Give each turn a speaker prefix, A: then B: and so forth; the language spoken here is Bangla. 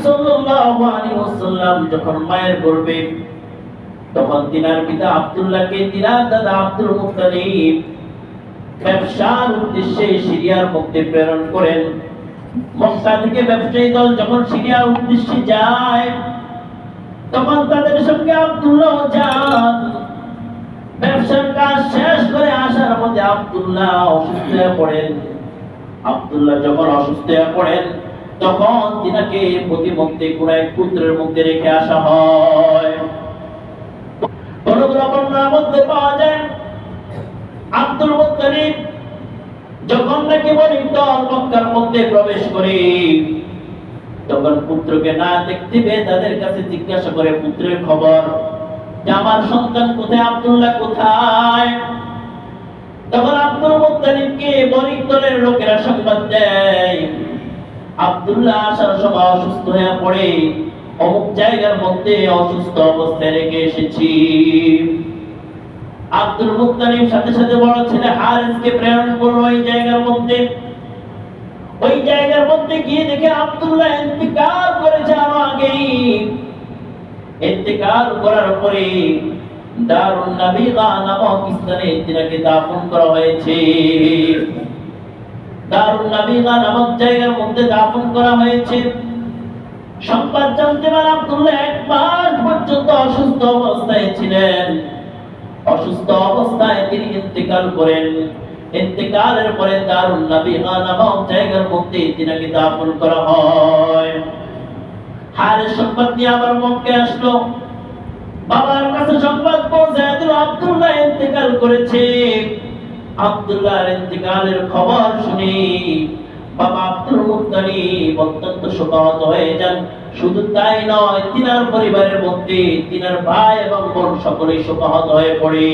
A: সাল্লাল্লাহু আলাইহি ওয়াসাল্লাম যখন মায়ের গর্ভে, তখন তিনার পিতা আব্দুল্লাহকে তিনার দাদা আব্দুল মুত্তালিব ব্যবসার উদ্দেশ্যে সিরিয়ার মধ্যে প্রেরণ করেন। মক্কা থেকে ব্যবসায়ী দল যখন সিরিয়ার উদ্দেশ্যে যায়, তখন তাদের সঙ্গে আব্দুল্লাহ যান। ব্যবসার কাজ শেষ করে আসার মধ্যে আব্দুল্লাহ অসুস্থ হয়ে পড়েন। আব্দুল্লাহ যখন অসুস্থ হয়ে পড়েন, তখন তিনাকে প্রতিমধ্যে কোন এক পুত্রের মধ্যে রেখে আসা হয়। কোন কোন বর্ণনার মধ্যে পাওয়া যায় আব্দুল মুত্তালিব যখন নাকি বণিক দল মক্কার মধ্যে প্রবেশ করে, তখন পুত্রকে না দেখতে পেয়ে তাদের কাছে জিজ্ঞাসা করে পুত্রের খবর, যে আমার সন্তান কোথায়, আব্দুল্লাহ কোথায়। তখন আব্দুল মুত্তালিবকে বণিক দলের লোকেরা সংবাদ দেয়, আব্দুল্লাহ আসার সময় অসুস্থ হয়ে পড়ে অমুক জায়গার মধ্যে অসুস্থ অবস্থায় রেখে এসেছি। আব্দুল মুত্তালিব সাথে সাথে বড় ছেলে হারিসকে প্রেরণ করলো ওই জায়গার মধ্যে। ওই জায়গার মধ্যে গিয়ে দেখে আব্দুল্লাহ ইন্তিকাল করেছে আরো আগেই। ইন্তিকাল করার পরে দারুন নাবিগা নামক স্থানে তিনাকে দাফন করা হয়েছে। দারুন নাবিগা নামক জায়গার মধ্যে দাফন করা হয়েছে। সংবাদ জানতে পারে আব্দুল্লাহ 1 মাস পর্যন্ত অসুস্থ অবস্থায় ছিলেন। অসুস্থ অবস্থায় তিনি ইন্তিকাল করেন। ইন্তিকালের পরে দারুন নাবিগা নামক জায়গার মধ্যে তিনাকে দাফন করা হয়। হারিস সংবাদ নিয়ে আবার মক্কায় আসলো। বাবার কাছে সংবাদ পৌঁছায় দিল আব্দুল্লাহ ইন্তিকাল করেছে। আব্দুল্লাহর ইন্তিকালের খবর শুনে বাবা আব্দুল মুত্তালিব অত্যন্ত শোকাহত হয়ে যান। শুধু তাই নয়, তিনার পরিবারের মধ্যে তিনার ভাই এবং বোন সকলেই শোকাহত হয়ে পড়ে।